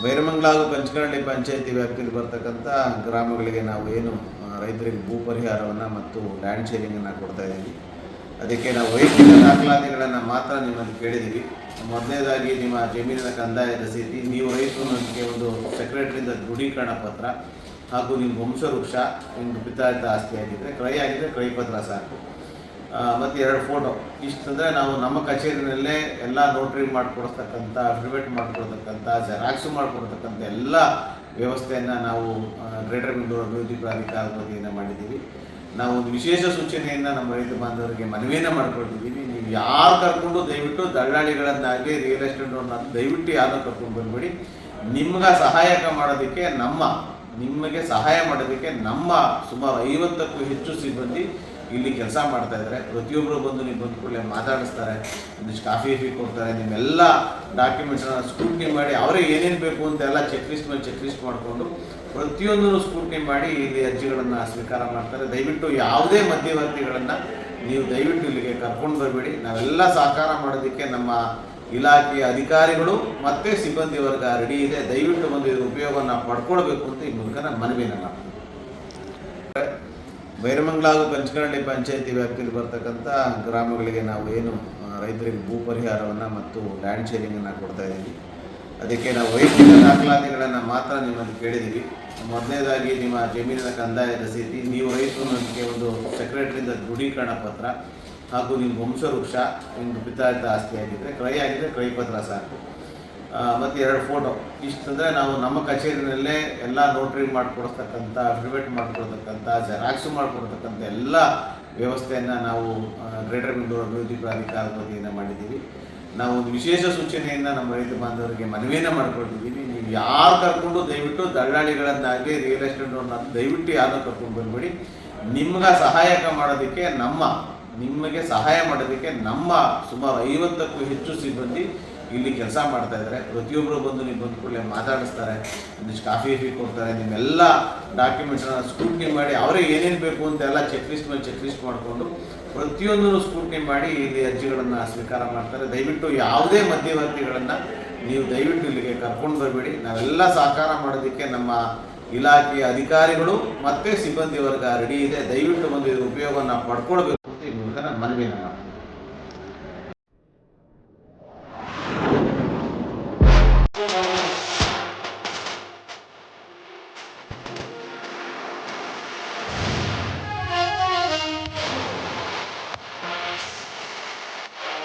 ಬೈರಮಂಗಲ ಹಾಗೂ ಪಂಚಕರಳ್ಳಿ ಪಂಚಾಯತಿ ವ್ಯಾಪ್ತಿಯಲ್ಲಿ ಬರ್ತಕ್ಕಂಥ ಗ್ರಾಮಗಳಿಗೆ ನಾವು ಏನು ರೈತರಿಗೆ ಭೂ ಪರಿಹಾರವನ್ನು ಮತ್ತು ಲ್ಯಾಂಡ್ ಶೇರಿಂಗನ್ನು ಕೊಡ್ತಾ ಇದ್ದೀವಿ. ಅದಕ್ಕೆ ನಾವು ವೈಯಕ್ತಿಕ ದಾಖಲಾತಿಗಳನ್ನು ಮಾತ್ರ ನಿಮ್ಮಲ್ಲಿ ಕೇಳಿದ್ದೀವಿ. ಮೊದಲನೇದಾಗಿ ನಿಮ್ಮ ಜಮೀನಿನ ಕಂದಾಯ ರಸೀದಿ, ನೀವು ರೈತರು ನನಗೆ ಒಂದು ಸೆಕ್ರೆಟರಿಯಿಂದ ದೃಢೀಕರಣ ಪತ್ರ ಹಾಗೂ ನಿಮ್ಮ ವಂಶವೃಕ್ಷ, ನಿಮ್ಮದು ಪಿತಾಯಿತ ಆಸ್ತಿ ಆಗಿದ್ದರೆ ಕ್ರಯ ಪತ್ರ ಸಾಕು, ಮತ್ತು 2 ಫೋಟೋ. ಇಷ್ಟಂದರೆ ನಾವು ನಮ್ಮ ಕಚೇರಿನಲ್ಲೇ ಎಲ್ಲ ನೋಟ್ರಿ ಮಾಡಿಕೊಡ್ತಕ್ಕಂಥ, ಅಫಿಡವಿಟ್ ಮಾಡಿಕೊಡ್ತಕ್ಕಂಥ, ಜೆರಾಕ್ಸು ಮಾಡಿಕೊಡ್ತಕ್ಕಂಥ ಎಲ್ಲ ವ್ಯವಸ್ಥೆಯನ್ನು ನಾವು ಗ್ರೇಟರ್ ಬೆಂಗಳೂರು ಅಭಿವೃದ್ಧಿ ಪ್ರಾಧಿಕಾರದ ವತಿಯಿಂದ ಮಾಡಿದ್ದೀವಿ. ನಾವು ಒಂದು ವಿಶೇಷ ಸೂಚನೆಯನ್ನು ನಮ್ಮ ರೈತ ಬಾಂಧವರಿಗೆ ಮನವಿಯನ್ನು ಮಾಡ್ಕೊಳ್ತಿದ್ದೀವಿ. ನೀವು ಯಾರು ಕರ್ಕೊಂಡು ದಯವಿಟ್ಟು ದಳ್ಳಾಳಿಗಳನ್ನಾಗಲಿ ರಿಯಲ್ ಎಸ್ಟೇಟ್ನ ದಯವಿಟ್ಟು ಯಾರನ್ನೂ ಕರ್ಕೊಂಡು ಬಂದ್ಬಿಡಿ. ನಿಮಗೆ ಸಹಾಯ ಮಾಡೋದಕ್ಕೆ ನಮ್ಮ ಸುಮಾರು 50ಕ್ಕೂ ಹೆಚ್ಚು ಸಿಬ್ಬಂದಿ ಇಲ್ಲಿ ಕೆಲಸ ಮಾಡ್ತಾ ಇದ್ದಾರೆ. ಪ್ರತಿಯೊಬ್ಬರು ಬಂದು ನೀವು ಬಂದ ಕೂಡಲೇ ಮಾತಾಡಿಸ್ತಾರೆ, ಒಂದಿಷ್ಟು ಕಾಫಿ ಕೊಡ್ತಾರೆ, ನಿಮ್ಮೆಲ್ಲ ಡಾಕ್ಯುಮೆಂಟ್ನ ಸ್ಕ್ರೂಟ್ನಿ ಮಾಡಿ ಅವರೇ ಏನೇನು ಬೇಕು ಅಂತೆಲ್ಲ ಚೆಕ್ ಲಿಸ್ಟ್ ಮಾಡಿಕೊಂಡು ಪ್ರತಿಯೊಂದನ್ನು ಸ್ಕ್ರೂಟ್ನಿ ಮಾಡಿ ಇಲ್ಲಿ ಅರ್ಜಿಗಳನ್ನು ಸ್ವೀಕಾರ ಮಾಡ್ತಾರೆ. ದಯವಿಟ್ಟು ಯಾವುದೇ ಮಧ್ಯವರ್ತಿಗಳನ್ನು ನೀವು ದಯವಿಟ್ಟು ಇಲ್ಲಿಗೆ ಕರ್ಕೊಂಡು ಬರಬೇಡಿ. ನಾವೆಲ್ಲ ಸಹಕಾರ ಮಾಡೋದಕ್ಕೆ ನಮ್ಮ ಇಲಾಖೆಯ ಅಧಿಕಾರಿಗಳು ಮತ್ತು ಸಿಬ್ಬಂದಿ ವರ್ಗ ರೆಡಿ ಇದೆ. ದಯವಿಟ್ಟು ಬಂದು ಇದರ ಉಪಯೋಗವನ್ನು ಪಡ್ಕೊಳ್ಬೇಕು ಅಂತ ಈ ಮೂಲಕ ನಾನು ಮನವಿಯನ್ನು ಮಾಡ್ತೀನಿ. ಬೈರಮಂಗಲ ಹಾಗೂ ಪಂಚಕರಳ್ಳಿ ಪಂಚಾಯತಿ ವ್ಯಾಪ್ತಿಯಲ್ಲಿ ಬರ್ತಕ್ಕಂಥ ಗ್ರಾಮಗಳಿಗೆ ನಾವು ಏನು ರೈತರಿಗೆ ಭೂ ಪರಿಹಾರವನ್ನು ಮತ್ತು ಲ್ಯಾಂಡ್ ಶೇರಿಂಗನ್ನು ಕೊಡ್ತಾ ಇದ್ದೀವಿ. ಅದಕ್ಕೆ ನಾವು ವೈಯಕ್ತಿಕ ದಾಖಲಾತಿಗಳನ್ನು ಮಾತ್ರ ನಿಮ್ಮಲ್ಲಿ ಕೇಳಿದ್ದೀವಿ. ಮೊದಲನೇದಾಗಿ ನಿಮ್ಮ ಜಮೀನಿನ ಕಂದಾಯ ರಸೀದಿ, ನೀವು ರೈತರು ನನಗೆ ಒಂದು ಸೆಕ್ರೆಟರಿಯಿಂದ ದೃಢೀಕರಣ ಪತ್ರ ಹಾಗೂ ನಿಮ್ಮ ವಂಶವೃಕ್ಷ, ನಿಮ್ಮದು ಪಿತಾಯಿತ ಆಸ್ತಿ ಆಗಿದ್ದರೆ ಕ್ರಯ ಪತ್ರ ಸಾಕು, ಮತ್ತು 2 ಫೋಟೋ. ಇಷ್ಟಂದರೆ ನಾವು ನಮ್ಮ ಕಚೇರಿನಲ್ಲೇ ಎಲ್ಲ ನೋಟ್ರಿ ಮಾಡಿಕೊಡ್ತಕ್ಕಂಥ, ಅಫಿಡವಿಟ್ ಮಾಡಿಕೊಡ್ತಕ್ಕಂಥ, ಜೆರಾಕ್ಸು ಮಾಡಿಕೊಡ್ತಕ್ಕಂಥ ಎಲ್ಲ ವ್ಯವಸ್ಥೆಯನ್ನು ನಾವು ಗ್ರೇಟರ್ ಬೆಂಗಳೂರು ಅಭಿವೃದ್ಧಿ ಪ್ರಾಧಿಕಾರದ ವತಿಯಿಂದ ಮಾಡಿದ್ದೀವಿ. ನಾವು ಒಂದು ವಿಶೇಷ ಸೂಚನೆಯನ್ನು ನಮ್ಮ ರೈತ ಬಾಂಧವರಿಗೆ ಮನವಿಯನ್ನು ಮಾಡ್ಕೊಳ್ತಿದ್ದೀವಿ. ನೀವು ಯಾರು ಕರ್ಕೊಂಡು ದಯವಿಟ್ಟು ದಳ್ಳಾಳಿಗಳನ್ನಾಗಲಿ ರಿಯಲ್ ಎಸ್ಟೇಟ್ನ ದಯವಿಟ್ಟು ಯಾರನ್ನೂ ಕರ್ಕೊಂಡು ಬಂದ್ಬಿಡಿ. ನಿಮಗೆ ಸಹಾಯ ಮಾಡೋದಕ್ಕೆ ನಮ್ಮ ಸುಮಾರು 50ಕ್ಕೂ ಹೆಚ್ಚು ಸಿಬ್ಬಂದಿ ಇಲ್ಲಿ ಕೆಲಸ ಮಾಡ್ತಾ ಇದ್ದಾರೆ. ಪ್ರತಿಯೊಬ್ಬರು ಬಂದು ನೀವು ಬಂದ ಕೂಡಲೇ ಮಾತಾಡಿಸ್ತಾರೆ, ಒಂದಿಷ್ಟು ಕಾಫಿ ಕೊಡ್ತಾರೆ, ನಿಮ್ಮೆಲ್ಲ ಡಾಕ್ಯುಮೆಂಟ್ನ ಸ್ಕ್ರೂಟ್ನಿ ಮಾಡಿ ಅವರೇ ಏನೇನು ಬೇಕು ಅಂತೆಲ್ಲ ಚೆಕ್ ಲಿಸ್ಟ್ ಮಾಡಿಕೊಂಡು ಪ್ರತಿಯೊಂದನ್ನು ಸ್ಕ್ರೂಟ್ನಿ ಮಾಡಿ ಇಲ್ಲಿ ಅರ್ಜಿಗಳನ್ನು ಸ್ವೀಕಾರ ಮಾಡ್ತಾರೆ. ದಯವಿಟ್ಟು ಯಾವುದೇ ಮಧ್ಯವರ್ತಿಗಳನ್ನು ನೀವು ದಯವಿಟ್ಟು ಇಲ್ಲಿಗೆ ಕರ್ಕೊಂಡು ಬರಬೇಡಿ. ನಾವೆಲ್ಲ ಸಹಕಾರ ಮಾಡೋದಕ್ಕೆ ನಮ್ಮ ಇಲಾಖೆಯ ಅಧಿಕಾರಿಗಳು ಮತ್ತು ಸಿಬ್ಬಂದಿ ವರ್ಗ ರೆಡಿ ಇದೆ. ದಯವಿಟ್ಟು ಬಂದು ಇದರ ಉಪಯೋಗವನ್ನು ಪಡ್ಕೊಳ್ಬೇಕು ಅಂತ ಈ ಮೂಲಕ ನಾನು ಮನವಿಯನ್ನು ಮಾಡ್ತೀನಿ.